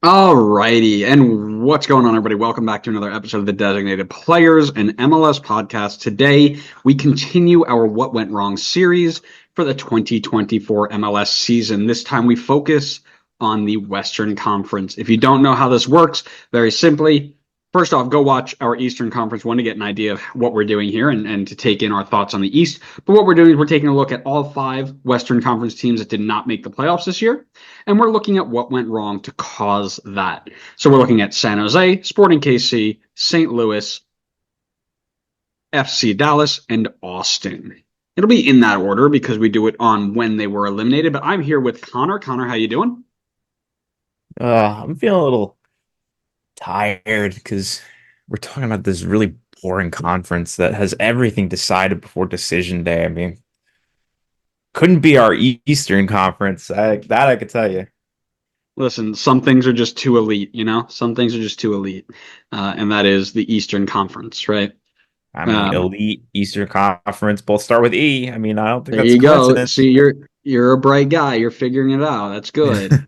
Alrighty, and what's going on, everybody? Welcome back to another episode of the Designated Players and MLS podcast. Today, we continue our What Went Wrong series for the 2024 MLS season. This time, we focus on the Western Conference. If you don't know how this works, very simply, first off, go watch our Eastern Conference one to get an idea of what we're doing here and to take in our thoughts on the East. But what we're doing is we're taking a look at all five Western Conference teams that did not make the playoffs this year, and we're looking at what went wrong to cause that. So we're looking at San Jose, Sporting KC, St. Louis, FC Dallas, and Austin. It'll be in that order because we do it on when they were eliminated. But I'm here with Connor. Connor, how you doing? I'm feeling a little tired because we're talking about this really boring conference that has everything decided before decision day. I mean, couldn't be our Eastern Conference. I could tell you. Listen, some things are just too elite, you know? Some things are just too elite. And that is the Eastern Conference, right? I mean, Um, elite Eastern Conference both start with E. I mean, I don't think there that's a you go. coincidence. See, you're a bright guy. You're figuring it out. That's good.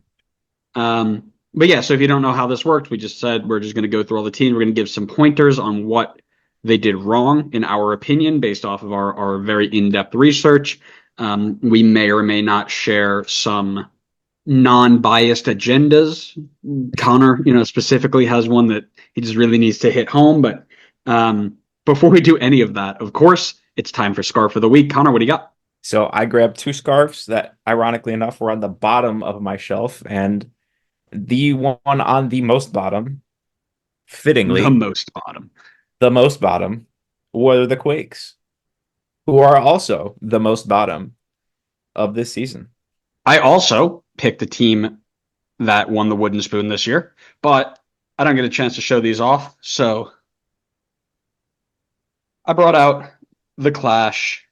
But yeah, so if you don't know how this worked, we just said we're just going to go through all the teams. We're going to give some pointers on what they did wrong, in our opinion, based off of our very in-depth research. We may or may not share some non-biased agendas. Connor, specifically has one that he just really needs to hit home. But before we do any of that, of course, it's time for Scarf of the Week. Connor, what do you got? So I grabbed two scarves that, ironically enough, were on the bottom of my shelf, and the one on the most bottom, The fittingly, most bottom. the most bottom, were the Quakes, who are also the most bottom of this season. I also picked the team that won the Wooden Spoon this year, but I don't get a chance to show these off. So I brought out the Clash,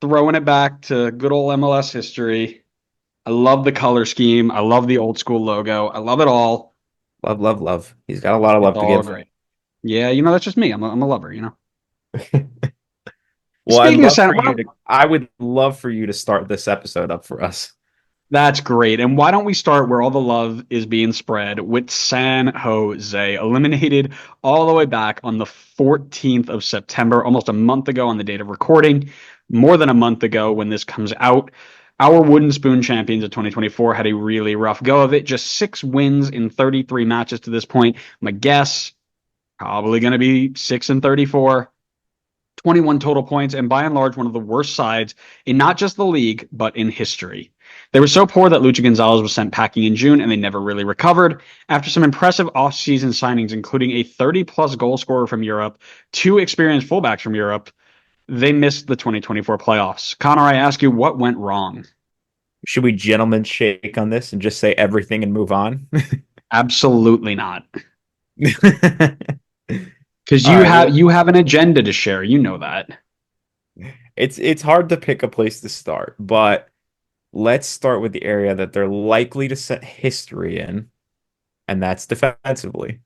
throwing it back to good old MLS history. I love the color scheme. I love the old school logo. I love it all. Love, love, love. He's got a lot of It's love to all give. great. Yeah, that's just me. I'm a lover. Well, Speaking of San, I would love for you to start this episode up for us. that's great. And why don't we start where all the love is being spread with San Jose, eliminated all the way back on the 14th of September, almost a month ago on the date of recording, more than a month ago when this comes out. Our Wooden Spoon champions of 2024 had a really rough go of it. Just 6 wins in 33 matches to this point. My guess, probably going to be 6-34. 21 total points, and by and large, one of the worst sides in not just the league, but in history. They were so poor that Lucha Gonzalez was sent packing in June, and they never really recovered. After some impressive offseason signings, including a 30-plus goal scorer from Europe, two experienced fullbacks from Europe, they missed the 2024 playoffs. Connor, I ask you, what went wrong? Should we gentlemen shake on this and just say everything and move on? Absolutely not. Because All you right. have Well, you have an agenda to share. You know that. it's hard to pick a place to start, but let's start with the area that they're likely to set history in, and that's defensively.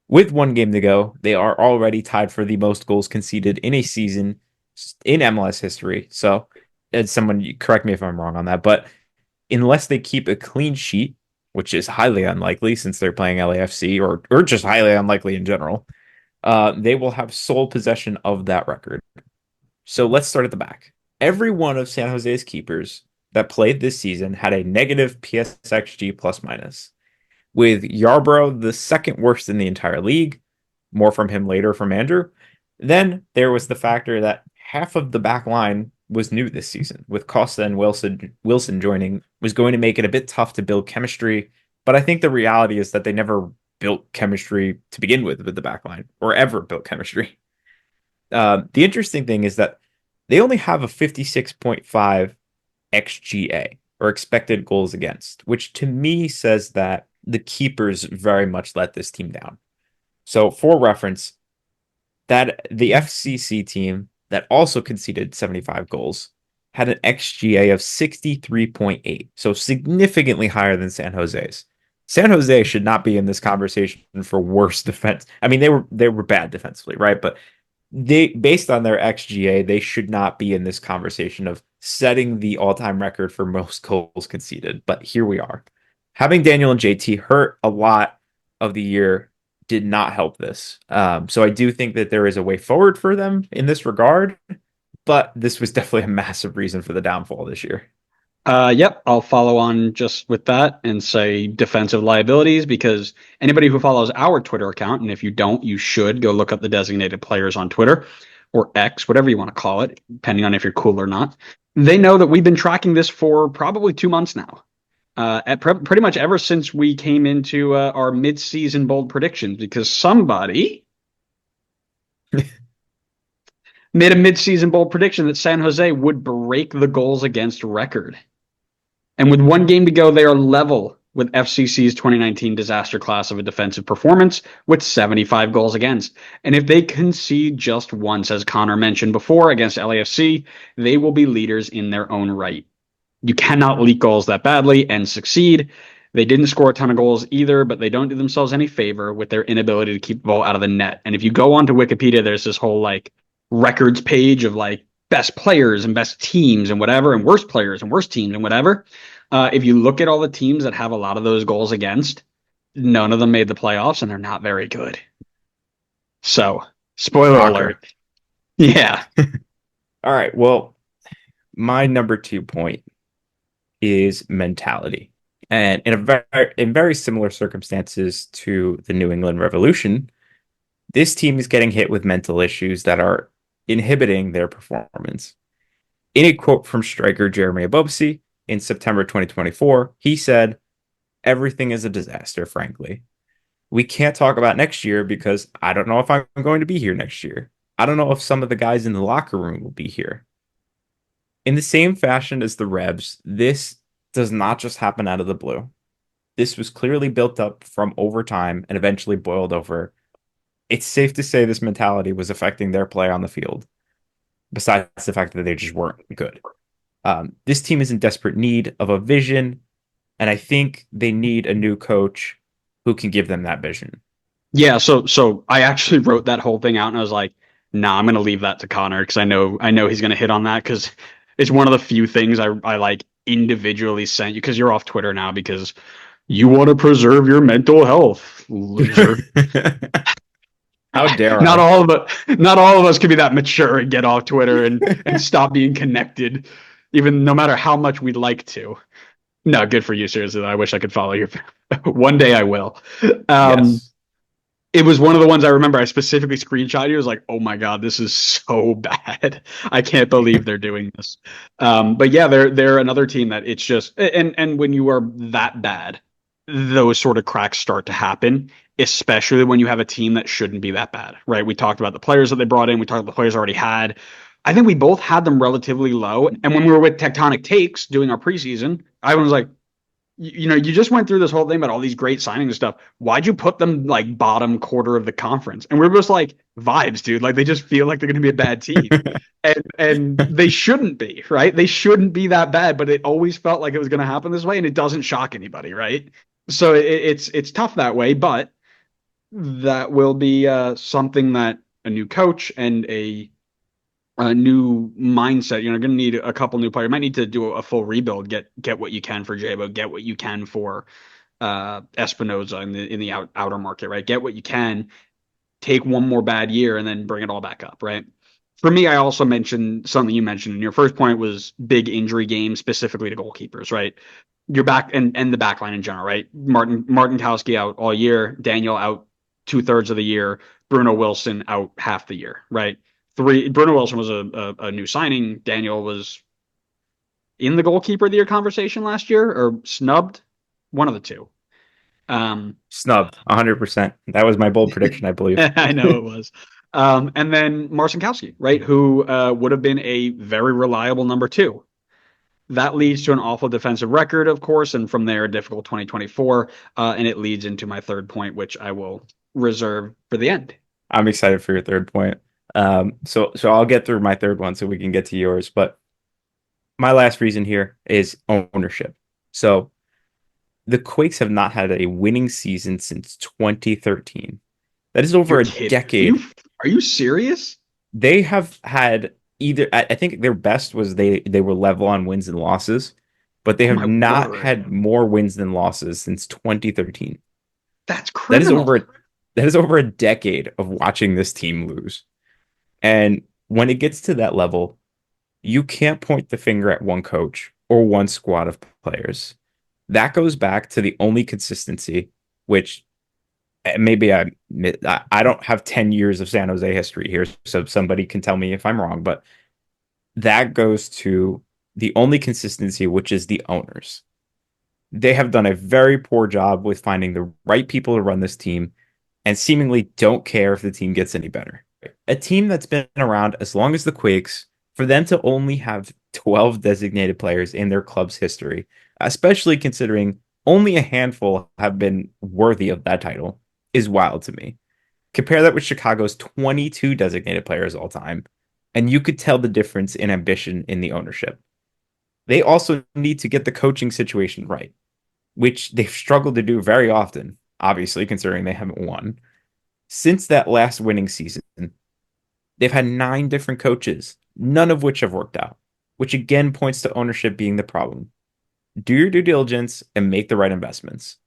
With one game to go, they are already tied for the most goals conceded in a season in MLS history. So, as someone, correct me if I'm wrong on that, but unless they keep a clean sheet, which is highly unlikely since they're playing LAFC or just highly unlikely in general, they will have sole possession of that record. So let's start at the back. Every one of San Jose's keepers that played this season had a negative PSXG plus minus, with Yarbrough the second worst in the entire league. More from him later from Andrew. Then there was the factor that half of the back line was new this season, with Costa and Wilson joining, was going to make it a bit tough to build chemistry. But I think the reality is that they never built chemistry to begin with the back line, or ever built chemistry. The interesting thing is that they only have a 56.5 XGA, or expected goals against, which to me says that the keepers very much let this team down. So, for reference, that the FCC team that also conceded 75 goals had an XGA of 63.8, so significantly higher than San Jose's. San Jose should not be in this conversation for worst defense. I mean, they were bad defensively, right? But they, based on their XGA, they should not be in this conversation of setting the all-time record for most goals conceded. But here we are. Having Daniel and JT hurt a lot of the year did not help this. So I do think that there is a way forward for them in this regard, but this was definitely a massive reason for the downfall this year. Yep, I'll follow on just with that and say defensive liabilities because anybody who follows our Twitter account, and if you don't, you should go look up the designated players on Twitter or X, whatever you want to call it, depending on if you're cool or not. They know that we've been tracking this for probably 2 months now. Pretty much ever since we came into our mid-season bold predictions, because somebody made a mid-season bold prediction that San Jose would break the goals against record. And with one game to go, they are level with FCC's 2019 disaster class of a defensive performance with 75 goals against. And if they concede just once, as Connor mentioned before, against LAFC, they will be leaders in their own right. You cannot leak goals that badly and succeed. They didn't score a ton of goals either, but they don't do themselves any favor with their inability to keep the ball out of the net. And if you go onto Wikipedia, there's this whole like records page of like best players and best teams and whatever, and worst players and worst teams and whatever. If you look at all the teams that have a lot of those goals against, none of them made the playoffs and they're not very good. So, spoiler Shocker. alert. Yeah. All right. Well, my number 2 point is mentality. And in very similar circumstances to the New England Revolution, this team is getting hit with mental issues that are inhibiting their performance. In a quote from striker Jeremy Ebobisse in September 2024, he said, "Everything is a disaster, frankly. We can't talk about next year because I don't know if I'm going to be here next year. I don't know if some of the guys in the locker room will be here." In the same fashion as the Rebs, this does not just happen out of the blue. This was clearly built up from overtime and eventually boiled over. It's safe to say this mentality was affecting their play on the field, besides the fact that they just weren't good. This team is in desperate need of a vision, and I think they need a new coach who can give them that vision. Yeah, so I actually wrote that whole thing out and I was like, nah, I'm gonna leave that to Connor because I know he's gonna hit on that because it's one of the few things I like individually sent you because you're off Twitter now because you want to preserve your mental health, loser. How dare Not I? all of it, not all of us can be that mature and get off Twitter and stop being connected, even no matter how much we'd like to. No, good for you, seriously. I wish I could follow you. One day I will. Um, Yes. it was one of the ones I remember I specifically screenshot you. I was like, oh my God, this is so bad. I can't believe they're doing this. But yeah, they're another team that it's just and when you are that bad, those sort of cracks start to happen, especially when you have a team that shouldn't be that bad, right? We talked about the players that they brought in, we talked about the players already had. I think we both had them relatively low. And when we were with Tectonic Takes doing our preseason, I was like, you just went through this whole thing about all these great signings and stuff. Why'd you put them like bottom quarter of the conference? And we're just like vibes, dude. Like they just feel like they're going to be a bad team, and they shouldn't be, right? They shouldn't be that bad, but it always felt like it was going to happen this way, and it doesn't shock anybody, right? So it's tough that way, but that will be something that a new coach and a new mindset. You're going to need a couple new players. You might need to do a full rebuild. Get what you can for Jabo. Get what you can for Espinoza in the outer market. Right. Get what you can. Take one more bad year and then bring it all back up. Right. For me, I also mentioned something you mentioned in your first point was big injury games specifically to goalkeepers. Right. Your back and the back line in general. Right. Martin Kowski out all year. Daniel out 2/3 of the year. Bruno Wilson out half the year. Right. Bruno Wilson was a new signing. Daniel was in the goalkeeper of the year conversation last year or snubbed, one of the two. Um, Snubbed 100%. That was my bold prediction, I believe. I know it was. And then Marcinkowski, right, who would have been a very reliable number two. That leads to an awful defensive record, of course, and from there, a difficult 2024. And it leads into my third point, which I will reserve for the end. I'm excited for your third point. So I'll get through my third one so we can get to yours. But my last reason here is ownership. So the Quakes have not had a winning season since 2013. That is over You're a kidding. decade. Are you serious? They have had either I think their best was they were level on wins and losses. but they Oh have my not word. had more wins than losses since 2013. That's That is criminal. over that is over a decade of watching this team lose. And when it gets to that level, you can't point the finger at one coach or one squad of players. That goes back to the only consistency, which maybe I don't have 10 years of San Jose history here, so somebody can tell me if I'm wrong, but that goes to the only consistency, which is the owners. They have done a very poor job with finding the right people to run this team and seemingly don't care if the team gets any better. A team that's been around as long as the Quakes, for them to only have 12 designated players in their club's history, especially considering only a handful have been worthy of that title, is wild to me. Compare that with Chicago's 22 designated players all time, and you could tell the difference in ambition in the ownership. They also need to get the coaching situation right, which they've struggled to do very often, obviously, considering they haven't won. Since that last winning season, they've had 9 different coaches, none of which have worked out, which again points to ownership being the problem. Do your due diligence and make the right investments.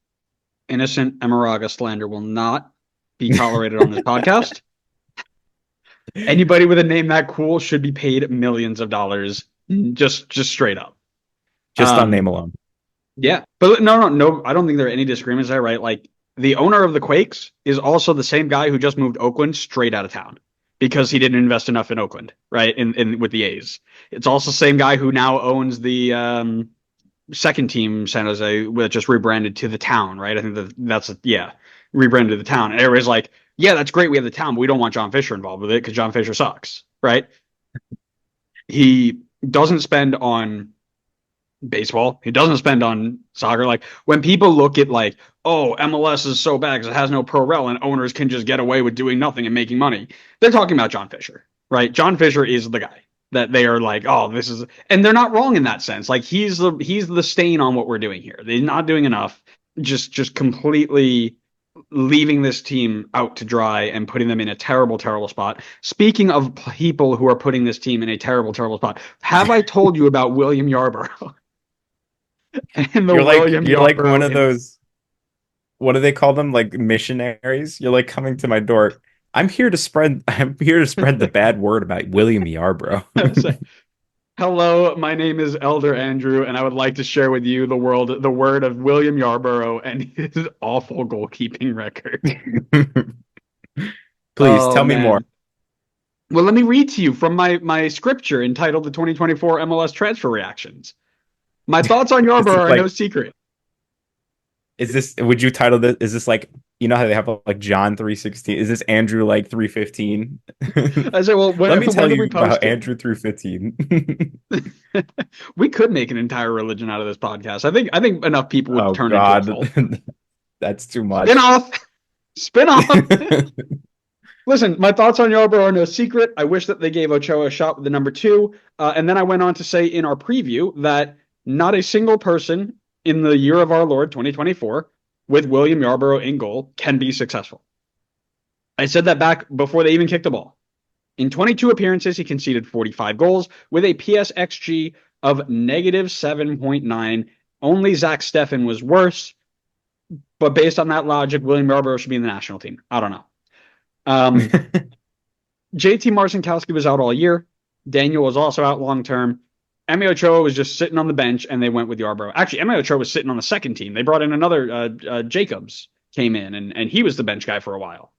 Innocent Emiraga slander will not be tolerated on this podcast. Anybody with a name that cool should be paid millions of dollars, just straight up. Just on name Um, alone. yeah, but no. I don't think there are any disagreements there, right? Like the owner of the Quakes is also the same guy who just moved Oakland straight out of town because he didn't invest enough in Oakland, right? In with the A's. It's also the same guy who now owns the second team San Jose, which just rebranded to the town, right? I think that's yeah, rebranded to the town. And everybody's like, yeah, that's great. We have the town, but we don't want John Fisher involved with it because John Fisher sucks, right? He doesn't spend on baseball. He doesn't spend on soccer. Like when people look at like, oh, MLS is so bad because it has no pro rel and owners can just get away with doing nothing and making money. They're talking about John Fisher, right? John Fisher is the guy that they are like, oh, this is, and they're not wrong in that sense. Like he's the stain on what we're doing here. They're not doing enough. Just completely leaving this team out to dry and putting them in a terrible, terrible spot. Speaking of people who are putting this team in a terrible, terrible spot, have I told you about William Yarborough? And the William You're like one Yarborough of those, what do they call them? Like missionaries. You're like coming to my door. I'm here to spread the bad word about William Yarbrough. Hello, my name is Elder Andrew, and I would like to share with you the word of William Yarborough and his awful goalkeeping record. Please Oh tell me more. man. Well, let me read to you from my scripture entitled "The 2024 MLS Transfer Reactions." My thoughts on This is Yarborough are no like, secret. would you title this, is this like, you know how they have like John 3:16? Is this Andrew like 3:15? I say, well, Let me when tell did we you about post it? Andrew 3:15. We could make an entire religion out of this podcast. I think enough people would Oh turn into a God, cult. that's too Spin much. off. Spin off. Listen, my thoughts on Yarborough are no secret. I wish that they gave Ochoa a shot with the number two. And then I went on to say in our preview that not a single person in the year of our Lord 2024 with William Yarborough in goal can be successful. I said that back before they even kicked the ball. In 22 appearances, he conceded 45 goals with a PSXG of negative 7.9. Only Zach Steffen was worse, but based on that logic, William Yarborough should be in the national team. I don't know. Um, JT Marcinkowski was out all year. Daniel was also out long term. Emi Ochoa was just sitting on the bench, and they went with Yarborough. Actually, Emi Ochoa was sitting on the second team. They brought in another Jacobs came in, and he was the bench guy for a while.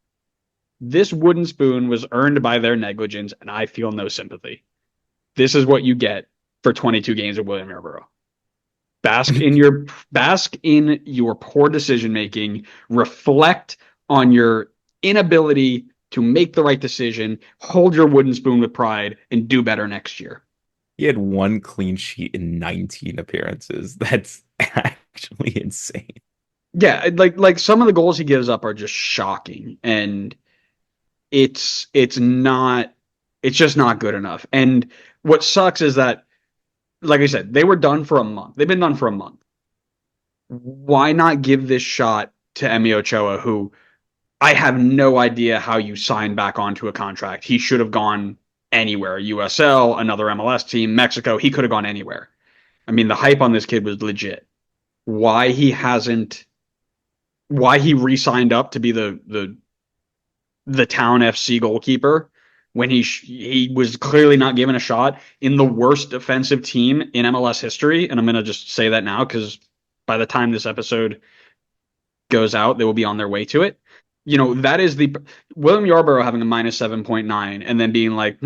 This wooden spoon was earned by their negligence, and I feel no sympathy. This is what you get for 22 games of William Yarborough. Bask in your poor decision making. Reflect on your inability to make the right decision. Hold your wooden spoon with pride and do better next year. He had one clean sheet in 19 appearances. That's actually insane. Yeah, like some of the goals he gives up are just shocking, and it's it's just not good enough. And what sucks is that, like I said, they were done for a month. They've been done for a month. Why not give this shot to Emi Ochoa, who I have no idea how you sign back onto a contract. He should have gone anywhere. USL, another MLS team, Mexico. He could have gone anywhere. I mean, the hype on this kid was legit. Why he hasn't, why he re-signed up to be the town FC goalkeeper when he was clearly not given a shot in the worst defensive team in MLS history. And I'm gonna just say that now because by the time this episode goes out, they will be on their way to it. That is the William Yarborough having a minus 7.9 and then being like,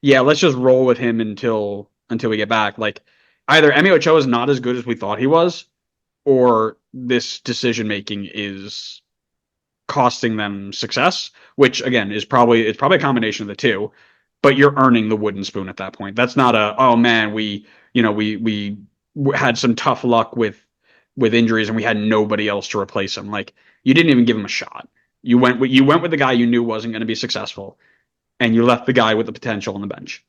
yeah, let's just roll with him until we get back. Like either Emi Ochoa is not as good as we thought he was, or this decision making is costing them success, which again is probably a combination of the two. But you're earning the wooden spoon at that point. That's not a oh man we had some tough luck with injuries and we had nobody else to replace him. Like you didn't even give him a shot. You went with the guy you knew wasn't going to be successful, and you left the guy with the potential on the bench.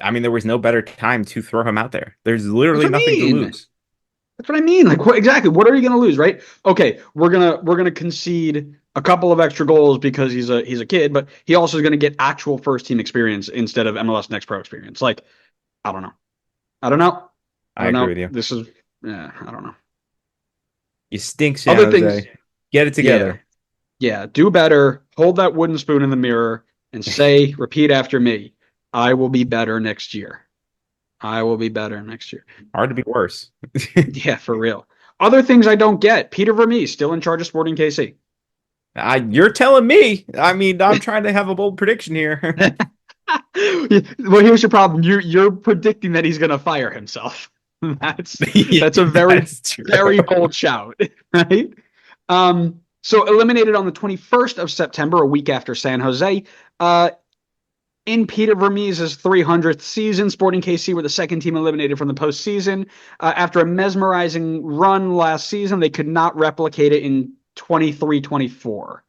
I mean, there was no better time to throw him out there. There's That's literally what I nothing to mean. lose. That's what I mean. Like, exactly? What are you going to lose, right? Okay, we're gonna concede a couple of extra goals because he's a kid, but he also is going to get actual first team experience instead of MLS Next Pro experience. Like, I don't know. I don't know. I I don't agree know. with you. This is yeah. I don't know. You stink, San Other things, Jose. Get it yeah, together. yeah. Do better. Hold that wooden spoon in the mirror and say, repeat after me. I will be better next year. I will be better next year. Hard to be worse. Yeah, for real. Other things I don't get. Peter Vermees still in charge of Sporting KC. You're telling me. I mean, I'm trying to have a bold prediction here. Well, here's your problem. You're predicting that he's going to fire himself. That's Yeah, that's a very that's true. very bold shout, right? So eliminated on the 21st of September, a week after San Jose. In Peter Vermees' 300th season, Sporting KC were the second team eliminated from the postseason. After a mesmerizing run last season, they could not replicate it in 23-24.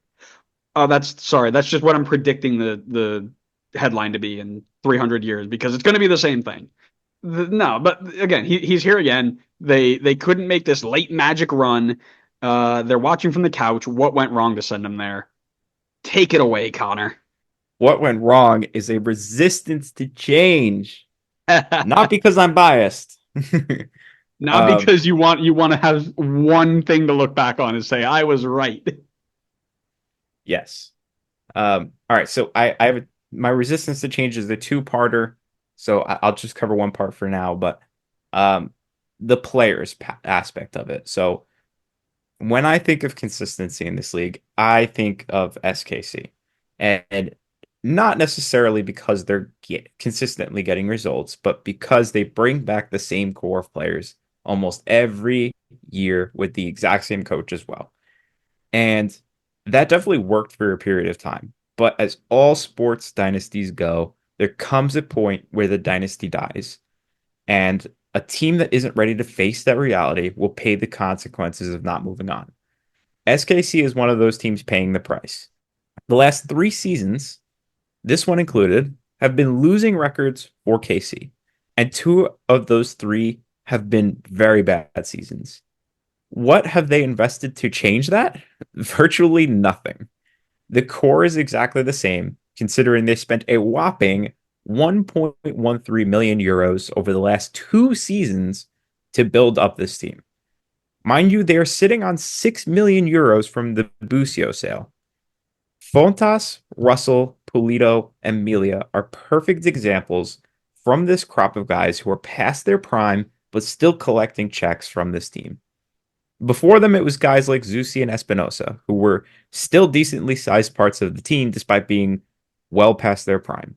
Oh, that's just what I'm predicting the headline to be in 300 years because it's going to be the same thing. No, but again, he's here again. They couldn't make this late magic run. They're watching from the couch. What went wrong to send them there? Take it away, Connor. What went wrong is a resistance to change. Not because I'm biased. Not um, because you want to have one thing to look back on and say I was right. yes. All right. So I have my resistance to change is a two-parter. So I'll just cover one part for now, but um, the players aspect of it. So when I think of consistency in this league, I think of SKC, and not necessarily because they're consistently getting results, but because they bring back the same core of players almost every year with the exact same coach as well. And that definitely worked for a period of time. But as all sports dynasties go, there comes a point where the dynasty dies. And a team that isn't ready to face that reality will pay the consequences of not moving on. SKC is one of those teams paying the price. The last 3 seasons, this one included, have been losing records for KC. And two of those three have been very bad seasons. What have they invested to change that? Virtually nothing. The core is exactly the same, considering they spent a whopping 1.13 million euros over the last 2 seasons to build up this team. Mind you, they are sitting on 6 million euros from the Busio sale. Fontas, Russell, Pulido, and Melia are perfect examples from this crop of guys who are past their prime but still collecting checks from this team. Before them, it was guys like Zusi and Espinosa, who were still decently sized parts of the team despite being well past their prime.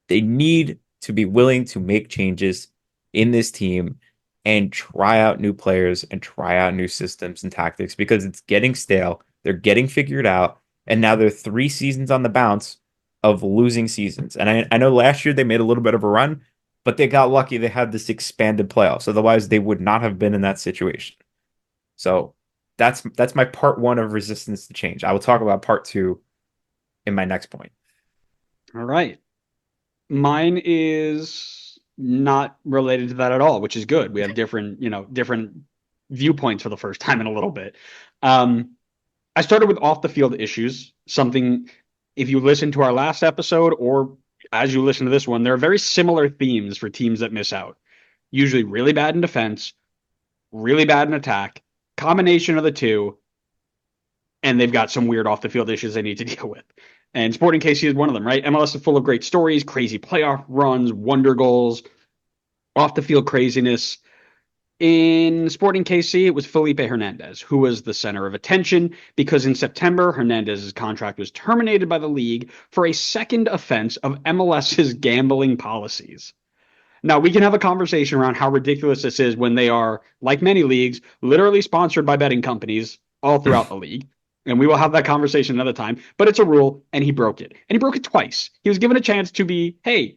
They need to be willing to make changes in this team and try out new players and try out new systems and tactics because it's getting stale. They're getting figured out. And now they're 3 seasons on the bounce of losing seasons. And I know last year they made a little bit of a run, but they got lucky they had this expanded playoffs. Otherwise, they would not have been in that situation. So that's my part one of resistance to change. I will talk about part two in my next point. All right. Mine is not related to that at all, which is good. We have different viewpoints for the first time in a little bit. Um, I started with off the field issues, something if you listen to our last episode or as you listen to this one, there are very similar themes for teams that miss out. usually really bad in defense, really bad in attack, combination of the two, and they've got some weird off the field issues they need to deal with. And Sporting KC is one of them, right? MLS is full of great stories, crazy playoff runs, wonder goals, off the field craziness. In Sporting KC, it was Felipe Hernandez, who was the center of attention because in September, Hernandez's contract was terminated by the league for a second offense of MLS's gambling policies. Now, we can have a conversation around how ridiculous this is when they are, like many leagues, literally sponsored by betting companies all throughout the league. And we will have that conversation another time. But it's a rule, and he broke it. And he broke it twice. He was given a chance to be, hey,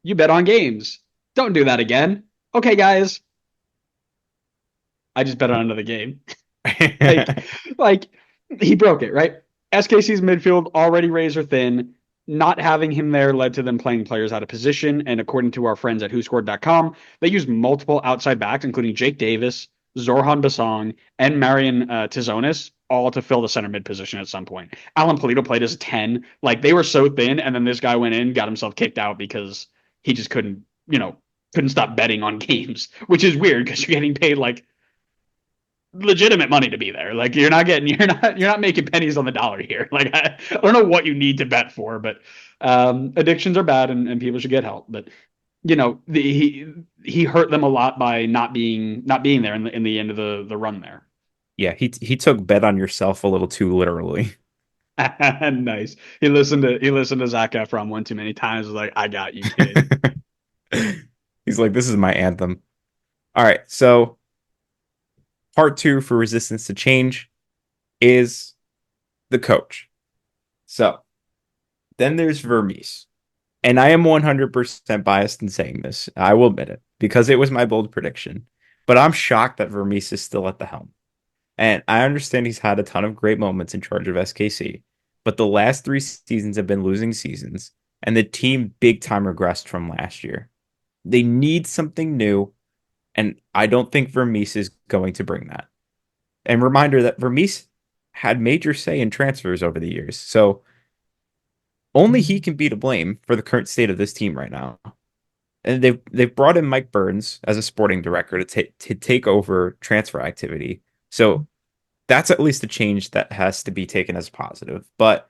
you bet on games. Don't do that again. Okay, guys, I just bet on another game. like, like he broke it, right? SKC's midfield already razor thin. Not having him there led to them playing players out of position. And according to our friends at WhoScored.com, they used multiple outside backs, including Jake Davis, Zorhan Basong, and Marian Tizonis, all to fill the center mid position at some point. Alan Polito played as a 10. Like they were so thin, and then this guy went in, got himself kicked out because he just couldn't stop betting on games, which is weird because you're getting paid like legitimate money to be there. Like you're not making pennies on the dollar here. Like I don't know what you need to bet for, but addictions are bad and people should get help. But he hurt them a lot by not being there in the end of the run there. Yeah, he took bet on yourself a little too literally. Nice. He listened to Zac Efron one too many times. Was like, I got you, kid. He's like, this is my anthem. All right, so part two for resistance to change is the coach. So then there's Vermees. And I am 100% biased in saying this. I will admit it because it was my bold prediction. But I'm shocked that Vermees is still at the helm. And I understand he's had a ton of great moments in charge of SKC, but the last three seasons have been losing seasons, and the team big time regressed from last year. They need something new, and I don't think Vermees is going to bring that. And reminder that Vermees had major say in transfers over the years, so only he can be to blame for the current state of this team right now. And they've brought in Mike Burns as a sporting director to take over transfer activity. So that's at least a change that has to be taken as positive. But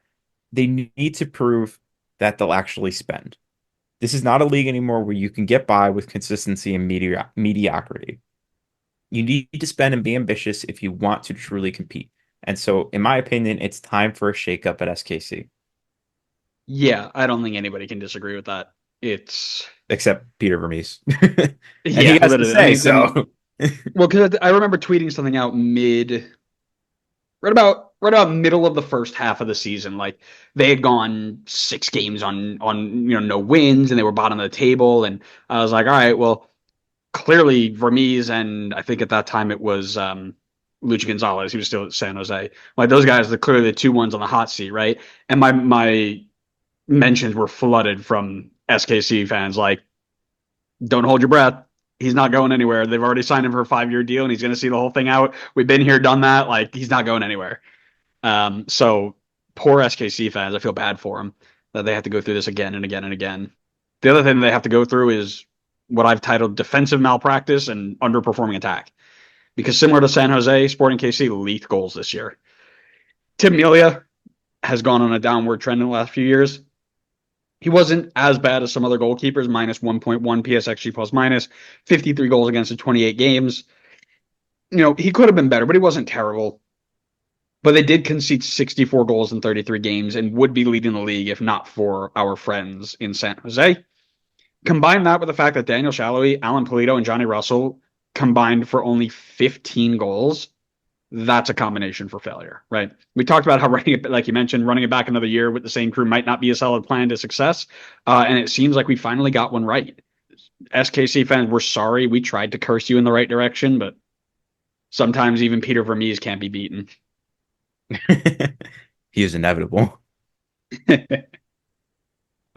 they need to prove that they'll actually spend. This is not a league anymore where you can get by with consistency and mediocrity. You need to spend and be ambitious if you want to truly compete. And so, in my opinion, it's time for a shakeup at SKC, Yeah, I don't think anybody can disagree with that. It's except Peter Vermees. And he yeah, has to literally. say so. Well, because I remember tweeting something out right about middle of the first half of the season. Like they had gone 6 games on no wins, and they were bottom of the table. And I was like, all right, well, clearly Vermees and I think at that time it was Luchi Gonzalez. He was still at San Jose. Like those guys are clearly the two ones on the hot seat, right? And my mentions were flooded from SKC fans like, don't hold your breath. He's not going anywhere. They've already signed him for a 5-year deal, and he's going to see the whole thing out. We've been here, done that. Like he's not going anywhere. So poor SKC fans. I feel bad for them that they have to go through this again and again and again. The other thing they have to go through is what I've titled defensive malpractice and underperforming attack. Because similar to San Jose, Sporting KC leaked goals this year. Tim Melia has gone on a downward trend in the last few years. He wasn't as bad as some other goalkeepers, minus 1.1 PSXG plus minus, 53 goals against in 28 games. He could have been better, but he wasn't terrible. But they did concede 64 goals in 33 games and would be leading the league if not for our friends in San Jose. Combine that with the fact that Daniel Shalhoub, Alan Polito, and Johnny Russell combined for only 15 goals. That's a combination for failure, right? We talked about how running it, like you mentioned, running it back another year with the same crew might not be a solid plan to success. And it seems like we finally got one right. SKC fans, we're sorry. We tried to curse you in the right direction, but sometimes even Peter Vermees can't be beaten. He is inevitable.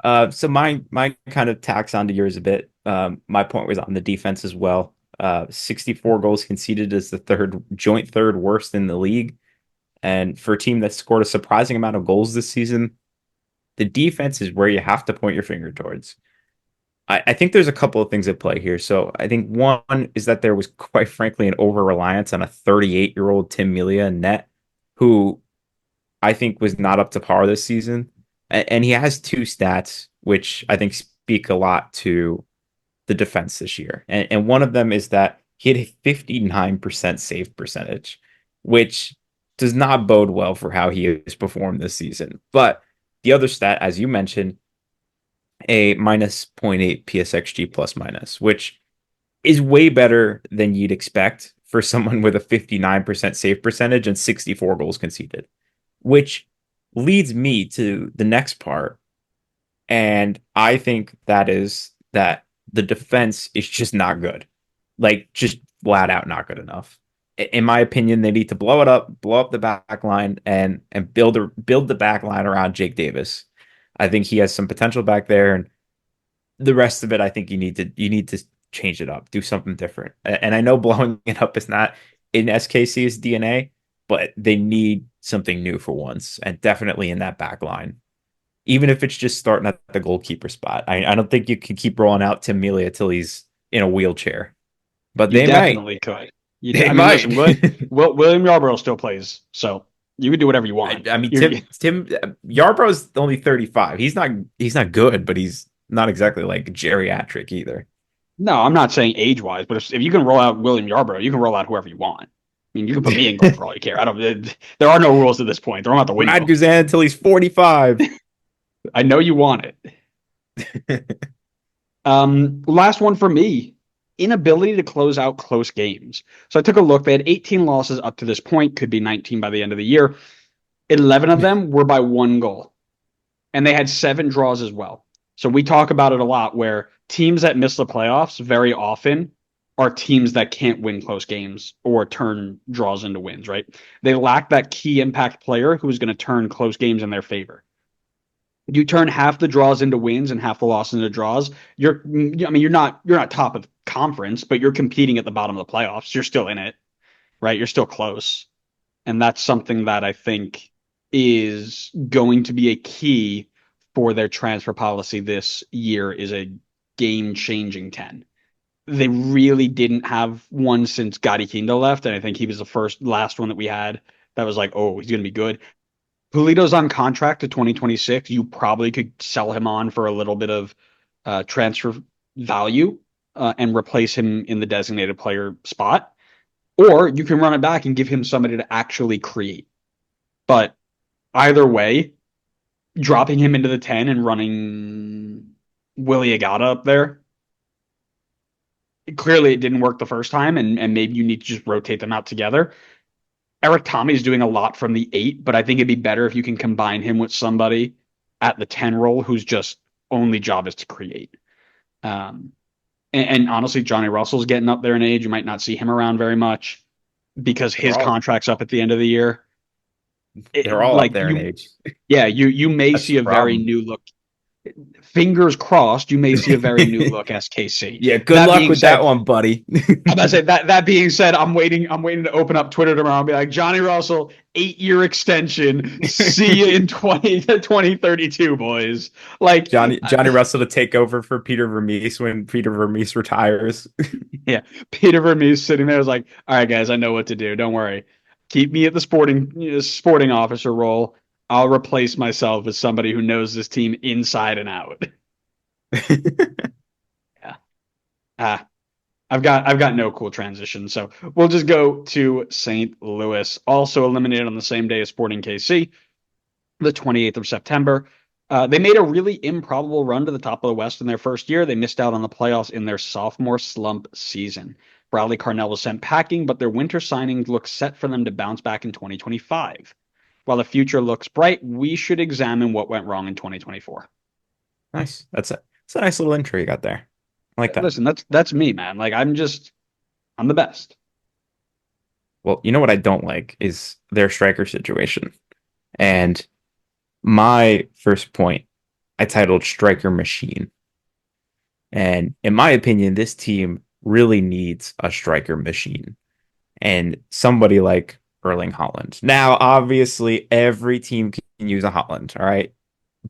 So my kind of tacks onto yours a bit. My point was on the defense as well. 64 goals conceded is the joint third worst in the league. And for a team that scored a surprising amount of goals this season, the defense is where you have to point your finger towards. I think there's a couple of things at play here. So I think one is that there was quite frankly an over reliance on a 38-year-old Tim Melia net, who I think was not up to par this season. And he has two stats which I think speak a lot to the defense this year. And one of them is that he had a 59% save percentage, which does not bode well for how he has performed this season. But the other stat, as you mentioned, a minus zero point 0.8 PSXG plus minus, which is way better than you'd expect for someone with a 59% save percentage and 64 goals conceded, which leads me to the next part. And I think that is that the defense is just not good. Like, just flat out not good enough. In my opinion, they need to blow up the back line, and build the back line around Jake Davis. I think he has some potential back there, and the rest of it, I think you need to change it up, do something different. And I know blowing it up is not in SKC's DNA, but they need something new for once, and definitely in that back line. Even if it's just starting at the goalkeeper spot. I don't think you can keep rolling out Tim Melia till he's in a wheelchair, but You they might. definitely could. They I mean, might. listen, William Yarbrough still plays, so you can do whatever you want. I mean, Tim Yarbrough's only 35. He's not good, but he's not exactly like geriatric either. No, I'm not saying age wise, but if you can roll out William Yarbrough, you can roll out whoever you want. I mean, you can put me in goal for all you care. I don't. There are no rules at this point. Throw them out the Brad window. Guzan until he's 45. I know you want it. Last one for me. Inability to close out close games. So I took a look. They had 18 losses up to this point, could be 19 by the end of the year. 11 of them were by one goal, and they had seven draws as well. So we talk about it a lot where teams that miss the playoffs very often are teams that can't win close games or turn draws into wins, right? They lack that key impact player who is going to turn close games in their favor. You turn half the draws into wins and half the losses into draws. You're not top of the conference, but you're competing at the bottom of the playoffs. You're still in it, right? You're still close. And that's something that I think is going to be a key for their transfer policy this year is a game-changing 10. They really didn't have one since Gotti Kindo left, and I think he was the last one that we had that was like, oh, he's going to be good. Pulido's on contract to 2026. You probably could sell him on for a little bit of transfer value and replace him in the designated player spot. Or you can run it back and give him somebody to actually create. But either way, dropping him into the 10 and running Willie Agata up there, clearly it didn't work the first time, and maybe you need to just rotate them out together. Eric Tommy's doing a lot from the 8, but I think it'd be better if you can combine him with somebody at the 10 role whose just only job is to create. And honestly, Johnny Russell's getting up there in age. You might not see him around very much because his They're all contract's up at the end of the year. they're all up Like there in you, age. yeah, you may That's see the a very problem. new look. Fingers crossed, you may see a very new look SKC. Yeah, good That luck being with that said, one, buddy. I'm about to say that being said, I'm waiting to open up Twitter tomorrow and be like, Johnny Russell, 8-year extension. See you in 2032, boys. Like, Johnny Russell to take over for Peter Vermees when Peter Vermees retires. yeah, Peter Vermees sitting there is like, all right, guys, I know what to do. Don't worry. Keep me at the sporting officer role. I'll replace myself with somebody who knows this team inside and out. Yeah. Ah, I've got no cool transition, so we'll just go to St. Louis, also eliminated on the same day as Sporting KC, the 28th of September. They made a really improbable run to the top of the West in their first year. They missed out on the playoffs in their sophomore slump season. Bradley Carnell was sent packing, but their winter signings look set for them to bounce back in 2025. While the future looks bright, we should examine what went wrong in 2024. Nice. That's a nice little intro you got there. I like that. Listen, that's me, man. Like I'm the best. Well, you know what I don't like is their striker situation. And my first point, I titled Striker Machine. And in my opinion, this team really needs a striker machine and somebody like Erling Haaland. Now, obviously, every team can use a Haaland, all right?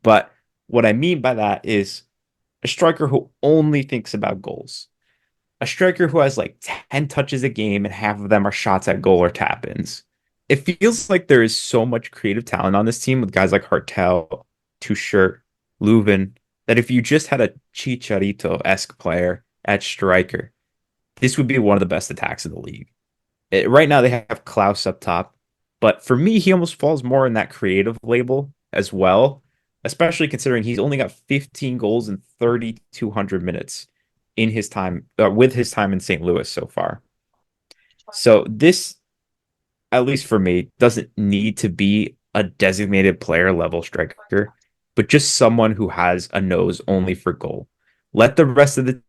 But what I mean by that is a striker who only thinks about goals, a striker who has like 10 touches a game and half of them are shots at goal or tap ins. It feels like there is so much creative talent on this team with guys like Hartel, Touchert, Leuven, that if you just had a Chicharito-esque player at striker, this would be one of the best attacks in the league. Right now, they have Klaus up top, but for me, he almost falls more in that creative label as well, especially considering he's only got 15 goals in 3,200 minutes in his time with his time in St. Louis so far. So this, at least for me, doesn't need to be a designated player level striker, but just someone who has a nose only for goal. Let the rest of the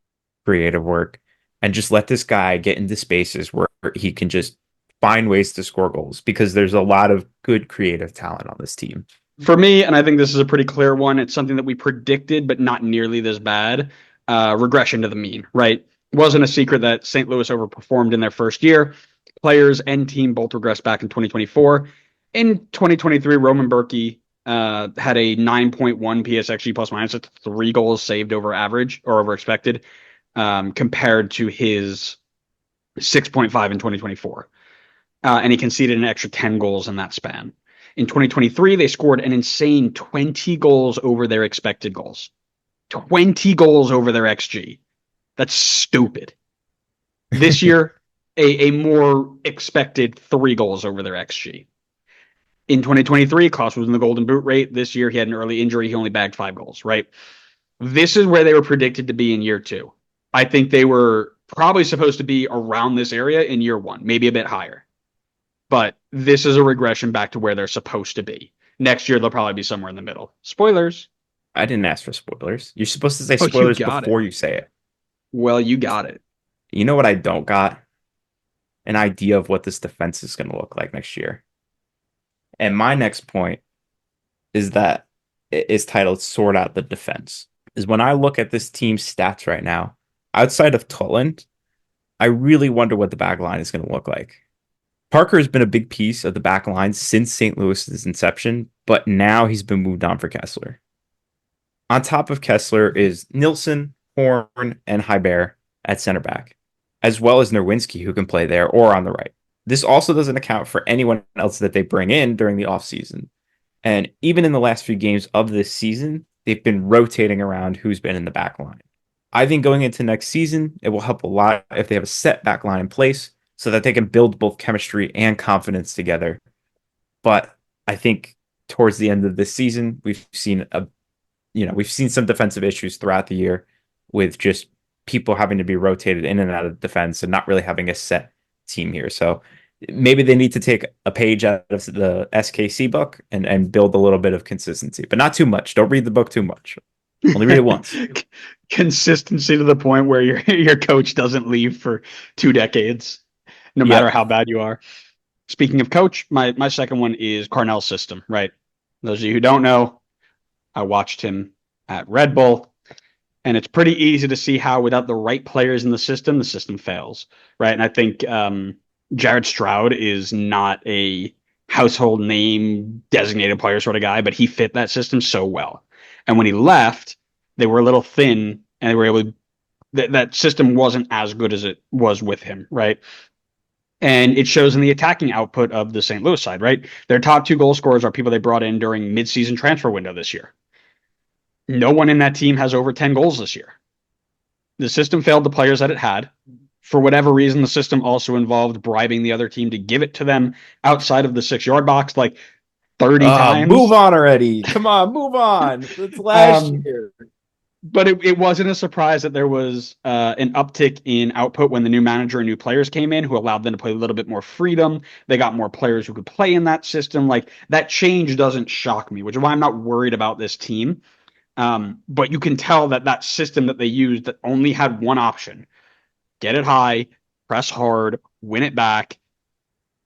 creative work and just let this guy get into spaces where he can just find ways to score goals because there's a lot of good creative talent on this team. For me, and I think this is a pretty clear one, it's something that we predicted, but not nearly this bad. Regression to the mean, right? It wasn't a secret that St. Louis overperformed in their first year. Players and team both regressed back in 2024. In 2023, Roman Berkey had a 9.1 PSXG plus minus, 3 goals saved over average or over expected, compared to his 6.5 in 2024. And he conceded an extra 10 goals in that span. In 2023, they scored an insane 20 goals over their expected goals. 20 goals over their XG. That's stupid. This year, a more expected 3 goals over their XG. In 2023, Klaus was in the golden boot rate. This year, he had an early injury. He only bagged 5 goals, right? This is where they were predicted to be in year 2. I think they were probably supposed to be around this area in year 1, maybe a bit higher. But this is a regression back to where they're supposed to be. Next year, they'll probably be somewhere in the middle. Spoilers. I didn't ask for spoilers. You're supposed to say Oh, you spoilers got it. before you say it. Well, you got it. You know what I don't got? An idea of what this defense is going to look like next year. And my next point is that it is titled Sort Out the Defense. Is when I look at this team's stats right now, outside of Tutland, I really wonder what the back line is going to look like. Parker has been a big piece of the back line since St. Louis's inception, but now he's been moved on for Kessler. On top of Kessler is Nilsson, Horn, and Hybert at center back, as well as Nerwinski, who can play there or on the right. This also doesn't account for anyone else that they bring in during the offseason. And even in the last few games of this season, they've been rotating around who's been in the back line. I think going into next season, it will help a lot if they have a set back line in place so that they can build both chemistry and confidence together. But I think towards the end of this season, we've seen some defensive issues throughout the year with just people having to be rotated in and out of defense and not really having a set team here. So maybe they need to take a page out of the SKC book and build a little bit of consistency, but not too much. Don't read the book too much. Only read it once. Consistency to the point where your coach doesn't leave for 2 decades, no matter Yep. how bad you are. Speaking of coach, my second one is Carnell's system, right? Those of you who don't know, I watched him at Red Bull, and it's pretty easy to see how without the right players in the system fails, right? And I think Jared Stroud is not a household name designated player sort of guy, but he fit that system so well. And when he left, they were a little thin, and they were able to, that system wasn't as good as it was with him, right? And it shows in the attacking output of the St. Louis side, right? Their top 2 goal scorers are people they brought in during midseason transfer window this year. No one in that team has over 10 goals this year. The system failed the players that it had. For whatever reason, the system also involved bribing the other team to give it to them outside of the 6-yard box like 30 Move times. on already. Come on, move on. It's last Um, year. but it wasn't a surprise that there was an uptick in output when the new manager and new players came in who allowed them to play a little bit more freedom. They got more players who could play in that system. Like that change doesn't shock me, which is why I'm not worried about this team. But you can tell that system that they used that only had one option: get it high, press hard, win it back,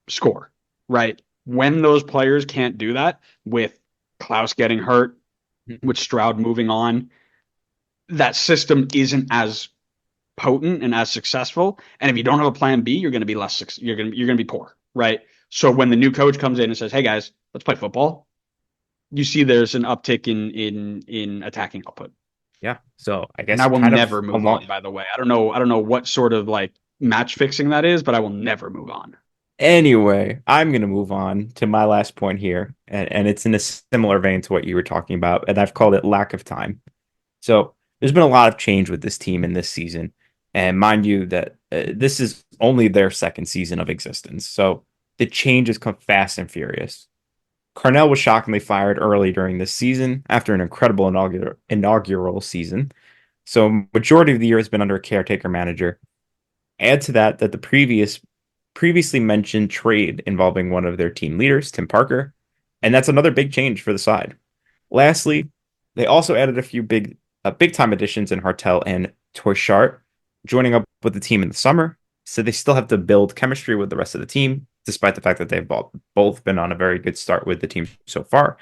score, right? When those players can't do that, with Klaus getting hurt, with Stroud moving on, that system isn't as potent and as successful. And if you don't have a plan B, you're going to be you're going to be poor, right? So when the new coach comes in and says, "Hey guys, let's play football," you see there's an uptick in attacking output. Yeah. So I And guess I will kind of never move along. on, by the way. I don't know what sort of like match fixing that is, but I will never move on. Anyway, I'm going to move on to my last point here, and it's in a similar vein to what you were talking about, and I've called it lack of time. So there's been a lot of change with this team in this season, and mind you that this is only their second season of existence. So the changes come fast and furious. Carnell was shockingly fired early during this season after an incredible inaugural season. So majority of the year has been under a caretaker manager. Add to that the previously mentioned trade involving one of their team leaders, Tim Parker, and that's another big change for the side. Lastly, they also added a few big time additions in Hartel and Toyshart, joining up with the team in the summer. So they still have to build chemistry with the rest of the team, despite the fact that they've both been on a very good start with the team so far.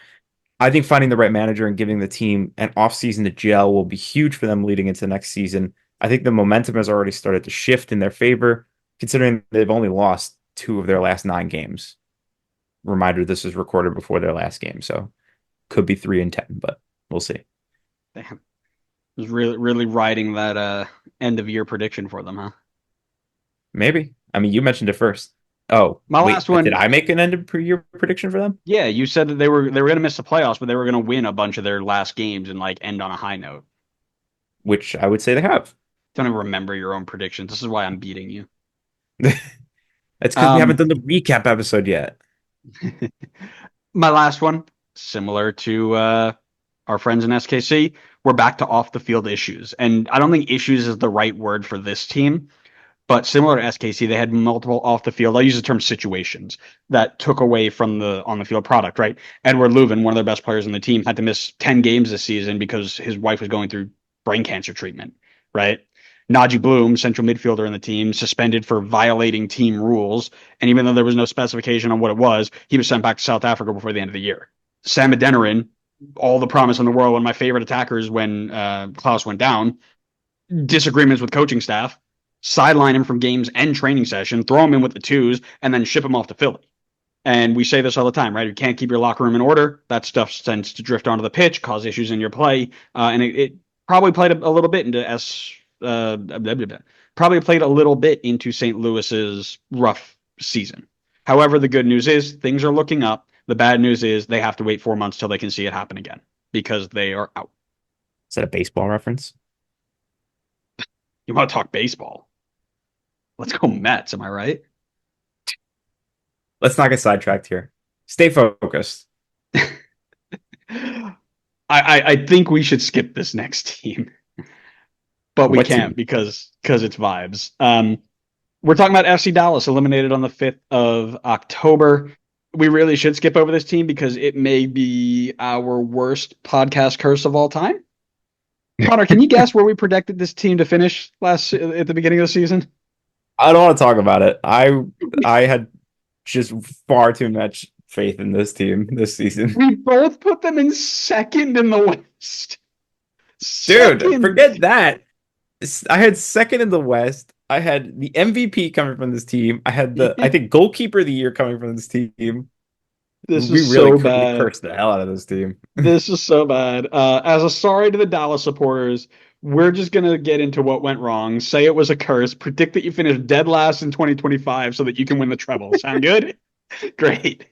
I think finding the right manager and giving the team an offseason to gel will be huge for them leading into next season. I think the momentum has already started to shift in their favor, considering they've only lost two of their last 9 games. Reminder, this is recorded before their last game, so could be 3-10, but we'll see. Damn. Was really riding that end of year prediction for them, huh? Maybe. I mean, you mentioned it first. Oh, My wait, last did one, I make an end of year prediction for them? yeah, you said that they were going to miss the playoffs, but they were going to win a bunch of their last games and like end on a high note. Which I would say they have. Don't even remember your own predictions. This is why I'm beating you. That's because we haven't Um, done the recap episode yet. my last one, similar to our friends in SKC, we're back to off the field issues, and I don't think issues is the right word for this team. But similar to SKC, they had multiple off the field. I use the term situations that took away from the on the field product. Right, Edward Leuven, one of their best players on the team, had to miss 10 games this season because his wife was going through brain cancer treatment. Right, Najee Bloom, central midfielder in the team, suspended for violating team rules, and even though there was no specification on what it was, he was sent back to South Africa before the end of the year. Sam Adeniran, all the promise in the world, one of my favorite attackers when Klaus went down, disagreements with coaching staff, sideline him from games and training session, throw him in with the twos, and then ship him off to Philly. And we say this all the time, right? You can't keep your locker room in order. That stuff tends to drift onto the pitch, cause issues in your play, and it probably played a little bit into blah, blah, blah. Probably played a little bit into St. Louis's rough season. However, the good news is things are looking up. The bad news is they have to wait 4 months till they can see it happen again because they are out. Is that a baseball reference? You want to talk baseball? Let's go Mets. Am I right? Let's not get sidetracked here. Stay focused. I think we should skip this next team, but we What can't team? because it's vibes. We're talking about FC Dallas eliminated on the 5th of October. We really should skip over this team because it may be our worst podcast curse of all time. Connor, can you guess where we predicted this team to finish last at the beginning of the season? I don't want to talk about it. I had just far too much faith in this team this season. We both put them in second in the West. Dude, Second. forget that. I had second in the West. I had the MVP coming from this team. I had I think goalkeeper of the year coming from this team. This We is really so we bad. cursed the hell out of this team. This is so bad. As a sorry to the Dallas supporters, we're just gonna get into what went wrong. Say it was a curse. Predict that you finish dead last in 2025 so that you can win the treble. Sound good? Great.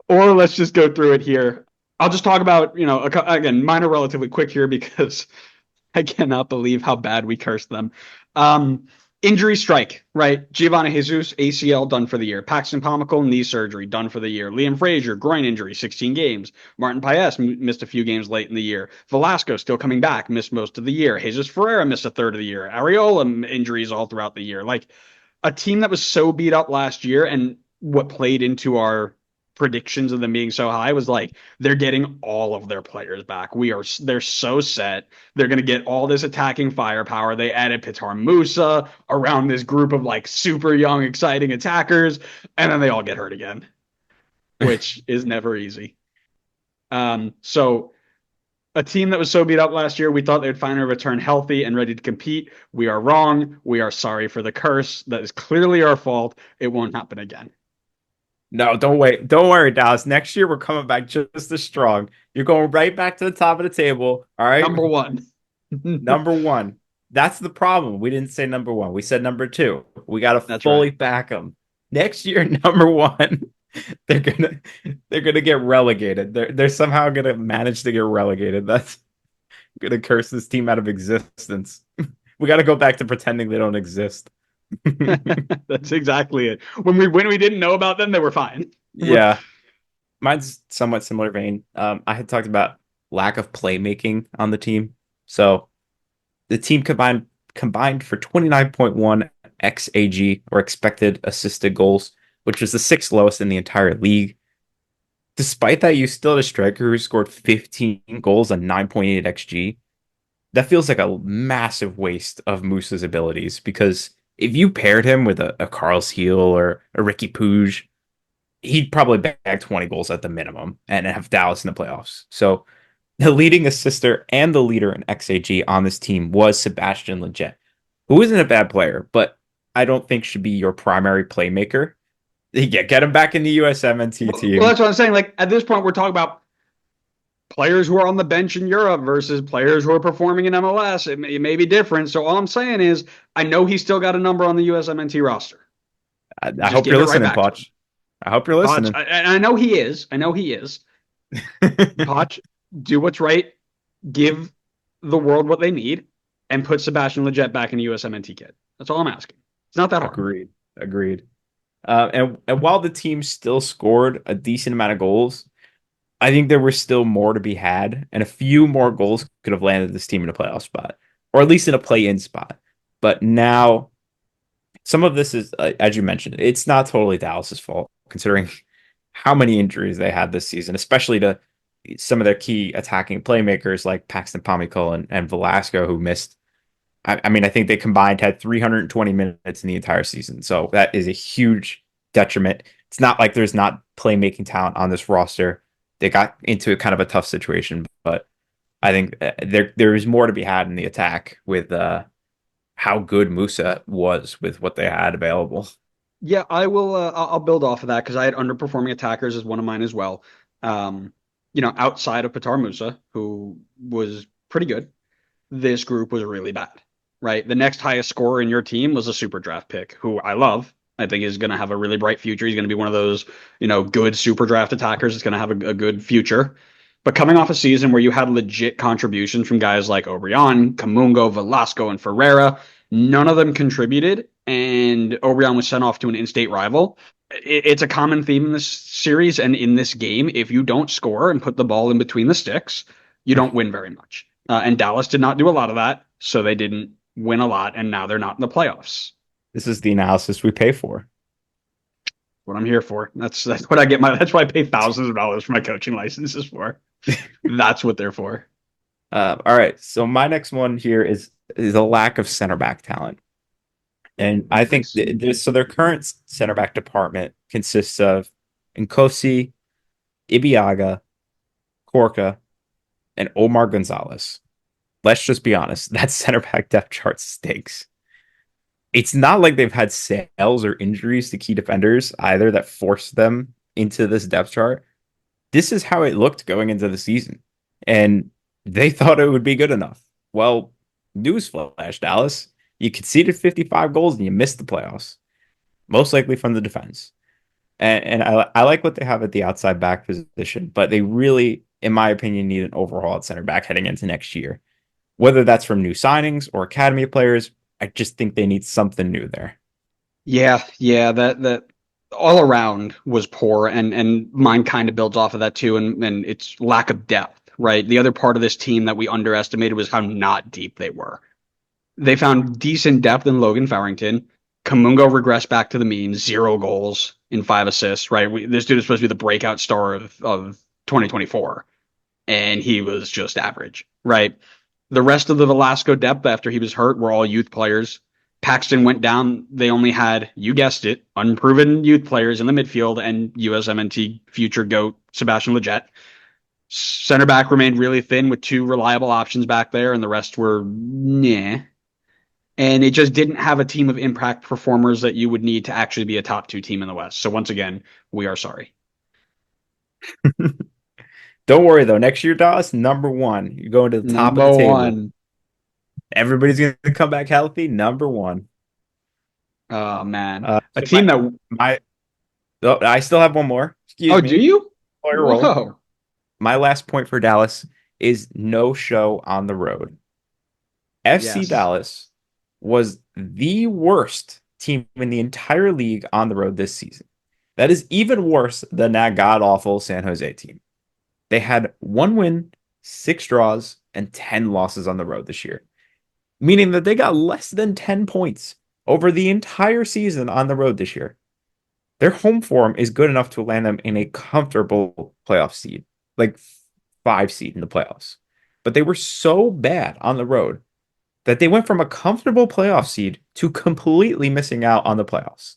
Or let's just go through it here. I'll just talk about, again, mine are relatively quick here because I cannot believe how bad we cursed them. Um, Injury strike, right? Giovanni Jesus, ACL, done for the year. Paxton Pomical, knee surgery, done for the year. Liam Frazier, groin injury, 16 games. Martin Paes missed a few games late in the year. Velasco still coming back, missed most of the year. Jesus Ferreira missed a third of the year. Areola injuries all throughout the year. Like a team that was so beat up last year, and what played into our predictions of them being so high was like they're getting all of their players back. They're so set. They're going to get all this attacking firepower. They added Pitar Musa around this group of like super young, exciting attackers, and then they all get hurt again, which is never easy. So a team that was so beat up last year, we thought they'd finally return healthy and ready to compete. We are wrong. We are sorry for the curse. That is clearly our fault. It won't happen again. No, don't wait. Don't worry, Dallas. Next year we're coming back just as strong. You're going right back to the top of the table. All right. Number one. Number one. That's the problem. We didn't say number one. We said number two. We got to That's right. fully back them. Next year, number one, they're gonna they're gonna get relegated. They're somehow gonna manage to get relegated. That's gonna curse this team out of existence. We got to go back to pretending they don't exist. That's exactly it. When we didn't know about them, they were fine. Yeah, mine's somewhat similar vein. I had talked about lack of playmaking on the team. So the team combined for 29.1 XAG or expected assisted goals, which was the sixth lowest in the entire league. Despite that, you still had a striker who scored 15 goals on 9.8 XG. That feels like a massive waste of Moose's abilities because if you paired him with a Carl Heel or a Ricky Puig, he'd probably bag 20 goals at the minimum and have Dallas in the playoffs. So the leading assister and the leader in XAG on this team was Sebastian Lletget, who isn't a bad player, but I don't think should be your primary playmaker. Yeah, get him back in the USMNT Well, team. that's what I'm saying. Like at this point, we're talking about players who are on the bench in Europe versus players who are performing in MLS. It may be different. So all I'm saying is, I know he's still got a number on the USMNT roster. I Just hope you're give it right listening, back to Poch. him. I hope you're Potch, listening. and I know he is. I know he is. Potch, do what's right. Give the world what they need, and put Sebastian Lletget back in the USMNT kit. That's all I'm asking. It's not that hard. Agreed. Agreed. And while the team still scored a decent amount of goals, I think there was still more to be had, and a few more goals could have landed this team in a playoff spot, or at least in a play-in spot. But now, some of this is, as you mentioned, it's not totally Dallas's fault, considering how many injuries they had this season, especially to some of their key attacking playmakers like Paxton Pomykal and Velasco, who missed. I mean, I think they combined had 320 minutes in the entire season, so that is a huge detriment. It's not like there's not playmaking talent on this roster. They got into a kind of a tough situation, but I think there is more to be had in the attack with how good Musa was with what they had available. Yeah, I will. I'll build off of that because I had underperforming attackers as one of mine as well. Um, outside of Patar Musa, who was pretty good, this group was really bad, right? The next highest scorer in your team was a super draft pick, who I love. I think is going to have a really bright future. He's going to be one of those, good super draft attackers. It's going to have a good future. But coming off a season where you had legit contributions from guys like Obrian, Camungo, Velasco, and Ferreira, none of them contributed, and Obrian was sent off to an in-state rival. It's a common theme in this series and in this game. If you don't score and put the ball in between the sticks, you don't win very much. And Dallas did not do a lot of that, so they didn't win a lot, and now they're not in the playoffs. This is the analysis we pay for. What I'm here for. That's what I get my. That's why I pay thousands of dollars for my coaching licenses for. That's what they're for. All right, so my next one here is a lack of center back talent. And I think Nice. so their current center back department consists of Nkosi, Ibiaga, Corca, and Omar Gonzalez. Let's just be honest, that center back depth chart stinks. It's not like they've had sales or injuries to key defenders either that forced them into this depth chart. This is how it looked going into the season. And they thought it would be good enough. Well, newsflash, Dallas. You conceded 55 goals and you missed the playoffs, most likely from the defense. And I like what they have at the outside back position, but they really, in my opinion, need an overhaul at center back heading into next year. Whether that's from new signings or academy players, I just think they need something new there. Yeah. That all around was poor, and mine kind of builds off of that too, and it's lack of depth. Right. The other part of this team that we underestimated was how not deep they were. They found decent depth in Logan Farrington. Kamungo regressed back to the mean, 0 goals in 5 assists. Right. This dude is supposed to be the breakout star of 2024, and he was just average. Right. The rest of the Velasco depth after he was hurt were all youth players. Paxton went down. They only had, you guessed it, unproven youth players in the midfield and USMNT future GOAT Sebastian Lletget. Center back remained really thin with two reliable options back there, and the rest were nah. And it just didn't have a team of impact performers that you would need to actually be a top two team in the West. So once again, we are sorry. Don't worry though. Next year, Dallas, number one. You're going to the top of the Number table. one. Everybody's going to come back healthy. Number one. Oh man, a So team that. my oh, I still have one more. Oh, Excuse do me. you? Player roll. Whoa. My last point for Dallas is no show on the road. FC Yes. Dallas was the worst team in the entire league on the road this season. That is even worse than that god awful San Jose team. They had one win, six draws, and 10 losses on the road this year, meaning that they got less than 10 points over the entire season on the road this year. Their home form is good enough to land them in a comfortable playoff seed, like 5 seed in the playoffs. But they were so bad on the road that they went from a comfortable playoff seed to completely missing out on the playoffs.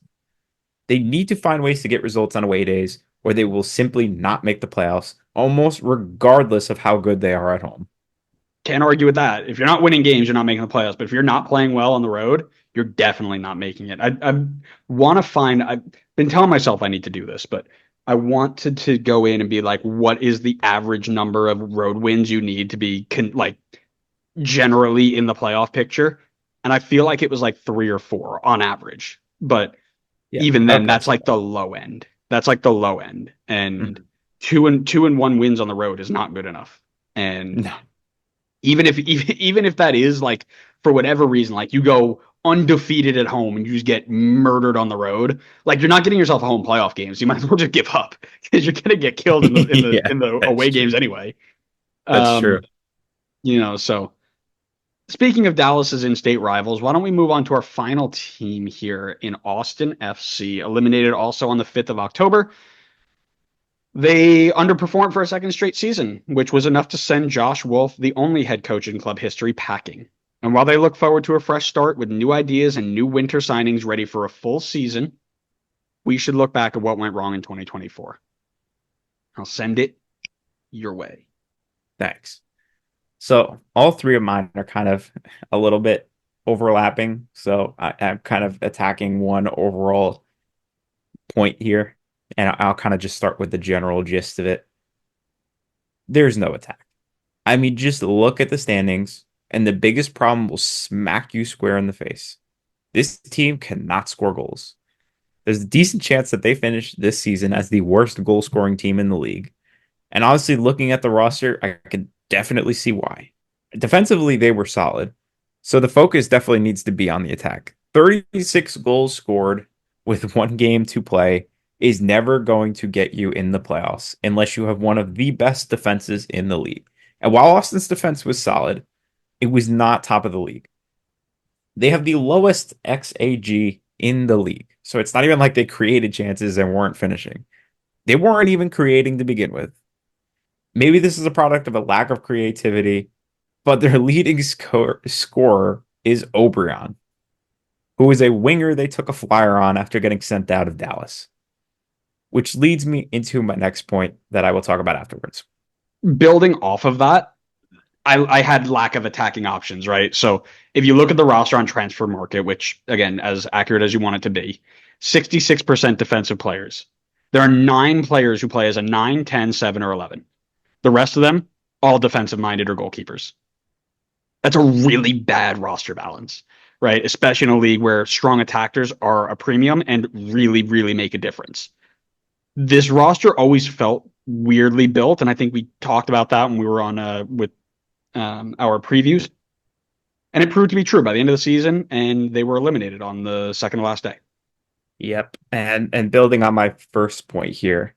They need to find ways to get results on away days, or they will simply not make the playoffs, almost regardless of how good they are at home. Can't argue with that. If you're not winning games, you're not making the playoffs. But if you're not playing well on the road, you're definitely not making it. I want to find. I've been telling myself I need to do this, but I want to go in and be like, what is the average number of road wins you need to be like generally in the playoff picture? And I feel like it was like 3 or 4 on average. But Yeah. even then, Okay. that's So like the low end. That's like the low end. And mhm. two and 1 wins on the road is not good enough. And No. even if that is like for whatever reason, like you go undefeated at home and you just get murdered on the road, like you're not getting yourself a home playoff games. You might as well just give up because you're gonna get killed in the in the Yeah, in the that's away true. games anyway. That's true. Um, so speaking of Dallas's in-state rivals, why don't we move on to our final team here in Austin FC, eliminated also on the 5th of October. They underperformed for a second straight season, which was enough to send Josh Wolf, the only head coach in club history, packing. And while they look forward to a fresh start with new ideas and new winter signings ready for a full season, we should look back at what went wrong in 2024. I'll send it your way. Thanks. So all three of mine are kind of a little bit overlapping. So I'm kind of attacking one overall point here, and I'll kind of just start with the general gist of it. There's no attack. I mean, just look at the standings, and the biggest problem will smack you square in the face. This team cannot score goals. There's a decent chance that they finish this season as the worst goal scoring team in the league. And honestly, looking at the roster, I can definitely see why. Defensively, they were solid. So the focus definitely needs to be on the attack. 36 goals scored with one game to play is never going to get you in the playoffs unless you have one of the best defenses in the league. And while Austin's defense was solid, it was not top of the league. They have the lowest XAG in the league. So it's not even like they created chances and weren't finishing. They weren't even creating to begin with. Maybe this is a product of a lack of creativity, but their leading scorer is Obrian, who is a winger they took a flyer on after getting sent out of Dallas, which leads me into my next point that I will talk about afterwards. Building off of that, I had lack of attacking options, right? So if you look at the roster on transfer market, which again, as accurate as you want it to be, 66% defensive players. There are 9 players who play as a 9, 10, 7, or 11. The rest of them, all defensive minded or goalkeepers. That's a really bad roster balance, right? Especially in a league where strong attackers are a premium and really, really make a difference. This roster always felt weirdly built, and I think we talked about that when we were on with our previews, and it proved to be true by the end of the season, and they were eliminated on the second to last day. Yep. And building on my first point here,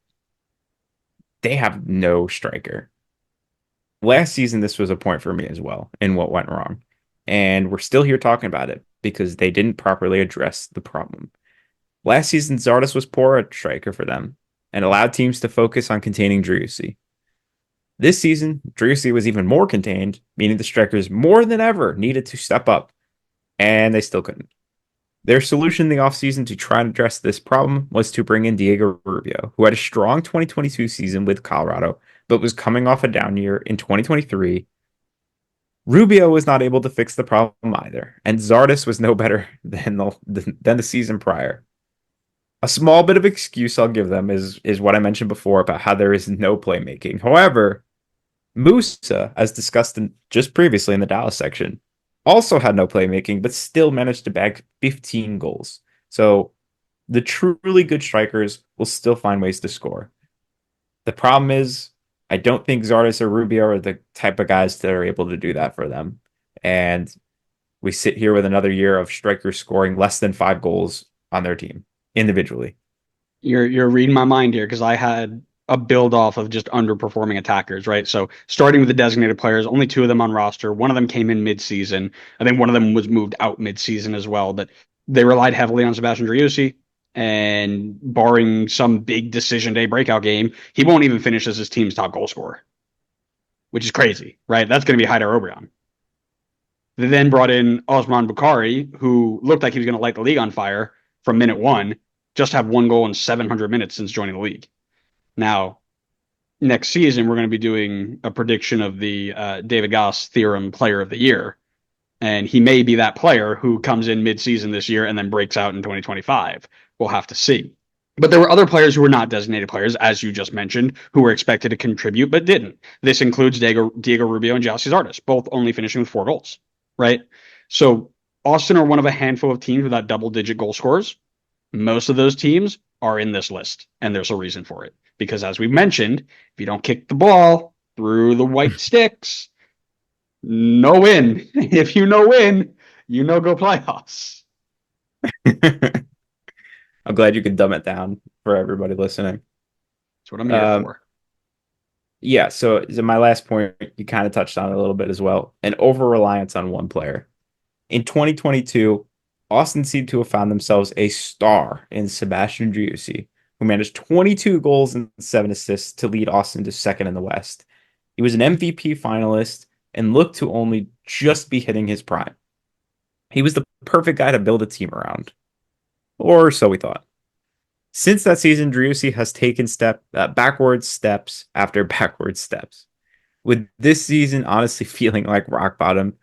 they have no striker. Last season, this was a point for me as well in what went wrong. And we're still here talking about it because they didn't properly address the problem. Last season, Zardes was poor at striker for them and allowed teams to focus on containing Driussi. This season, Driussi was even more contained, meaning the strikers more than ever needed to step up, and they still couldn't. Their solution in the offseason to try and address this problem was to bring in Diego Rubio, who had a strong 2022 season with Colorado, but was coming off a down year in 2023. Rubio was not able to fix the problem either, and Zardes was no better than the season prior. A small bit of excuse I'll give them is what I mentioned before about how there is no playmaking. However, Musa, as discussed just previously in the Dallas section, also had no playmaking, but still managed to bag 15 goals. So the truly good strikers will still find ways to score. The problem is, I don't think Zardes or Rubio are the type of guys that are able to do that for them. And we sit here with another year of strikers scoring less than 5 goals on their team individually. You're reading my mind here because I had a build off of just underperforming attackers, right? So starting with the designated players, only two of them on roster. One of them came in mid-season. I think one of them was moved out mid-season as well, but they relied heavily on Sebastian Driussi. And barring some big decision day breakout game, he won't even finish as his team's top goal scorer, which is crazy, right? That's going to be Haidar Obrian. They then brought in Osman Bukhari, who looked like he was going to light the league on fire from minute one, just have one goal in 700 minutes since joining the league. Now, next season, we're going to be doing a prediction of the David Goss theorem player of the year. And he may be that player who comes in mid-season this year and then breaks out in 2025. We'll have to see. But there were other players who were not designated players, as you just mentioned, who were expected to contribute but didn't. This includes Diego Rubio and Josh Zardes, both only finishing with 4 goals, right? So Austin are one of a handful of teams without double-digit goal scorers. Most of those teams are in this list, and there's a reason for it. Because as we've mentioned, if you don't kick the ball through the white sticks, no win. If you no win, you no go playoffs. I'm glad you could dumb it down for everybody listening. That's what I'm here Um, for. yeah, so my last point, you kind of touched on it a little bit as well, an over reliance on one player. In 2022, Austin seemed to have found themselves a star in Sebastian Driussi, who managed 22 goals and 7 assists to lead Austin to second in the West. He was an MVP finalist and looked to only just be hitting his prime. He was the perfect guy to build a team around, or so we thought. Since that season, Driussi has taken backwards steps after backwards steps, with this season honestly feeling like rock bottom,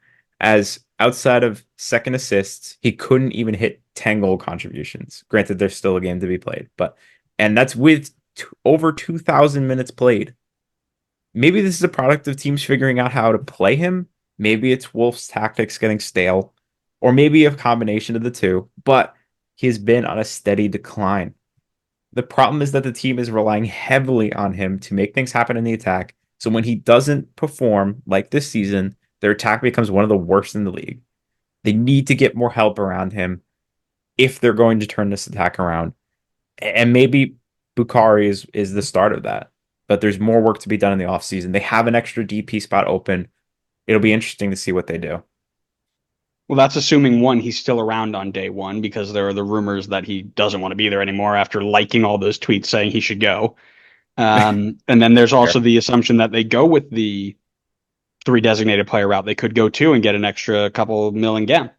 as outside of second assists, he couldn't even hit 10 goal contributions. Granted, there's still a game to be played, and that's with over 2,000 minutes played. Maybe this is a product of teams figuring out how to play him. Maybe it's Wolf's tactics getting stale, or maybe a combination of the two, but he has been on a steady decline. The problem is that the team is relying heavily on him to make things happen in the attack. So when he doesn't perform like this season, their attack becomes one of the worst in the league. They need to get more help around him if they're going to turn this attack around. And maybe Bukhari is the start of that. But there's more work to be done in the offseason. They have an extra DP spot open. It'll be interesting to see what they do. Well, that's assuming one, he's still around on day one because there are the rumors that he doesn't want to be there anymore after liking all those tweets saying he should go. And then there's also Fair. the assumption that they go with the three designated player route. They could go two and get an extra couple million gam,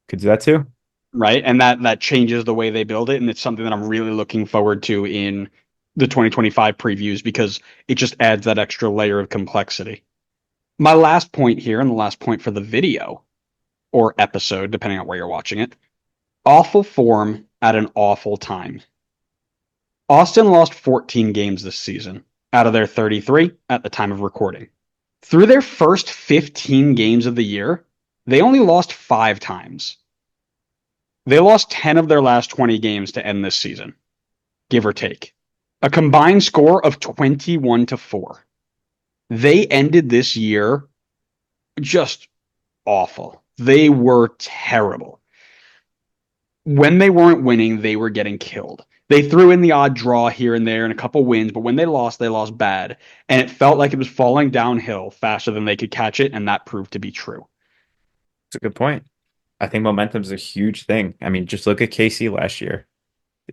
Could do that too. right? And that changes the way they build it. And it's something that I'm really looking forward to in the 2025 previews because it just adds that extra layer of complexity. My last point here, and the last point for the video or episode, depending on where you're watching it, awful form at an awful time. Austin lost 14 games this season out of their 33 at the time of recording. Through their first 15 games of the year, they only lost 5 times. They lost 10 of their last 20 games to end this season, give or take. A combined score of 21-4. They ended this year just awful. They were terrible. When they weren't winning, they were getting killed. They threw in the odd draw here and there and a couple wins, but when they lost bad. And it felt like it was falling downhill faster than they could catch it, and that proved to be true. It's a good point. I think momentum is a huge thing. I mean, just look at KC last year.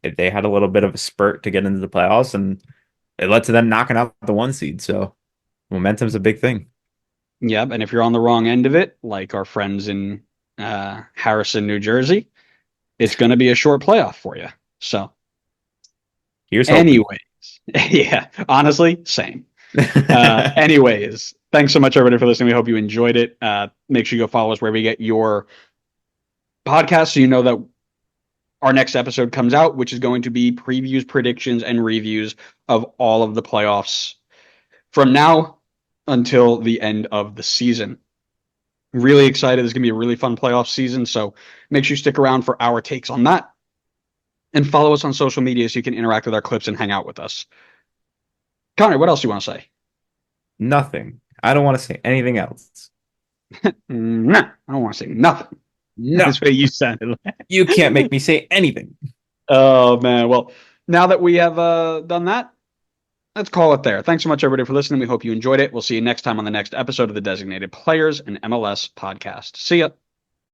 They had a little bit of a spurt to get into the playoffs, and it led to them knocking out the 1 seed. So momentum's a big thing. Yep, and if you're on the wrong end of it, like our friends in Harrison, New Jersey, it's going to be a short playoff for you. So, Here's hoping. anyways, yeah, honestly, same. Anyways, thanks so much, everybody, for listening. We hope you enjoyed it. Make sure you go follow us wherever you get your podcast so you know that our next episode comes out, which is going to be previews, predictions, and reviews of all of the playoffs from now until the end of the season. Really excited. It's going to be a really fun playoff season. So make sure you stick around for our takes on that and follow us on social media so you can interact with our clips and hang out with us. Connor, what else do you want to say? Nothing. I don't want to say anything else. Nah, I don't want to say nothing. No, That's what you sounded like. you can't make me say anything. Oh, man. Well, now that we have done that, let's call it there. Thanks so much, everybody, for listening. We hope you enjoyed it. We'll see you next time on the next episode of the Designated Players and MLS podcast. See ya.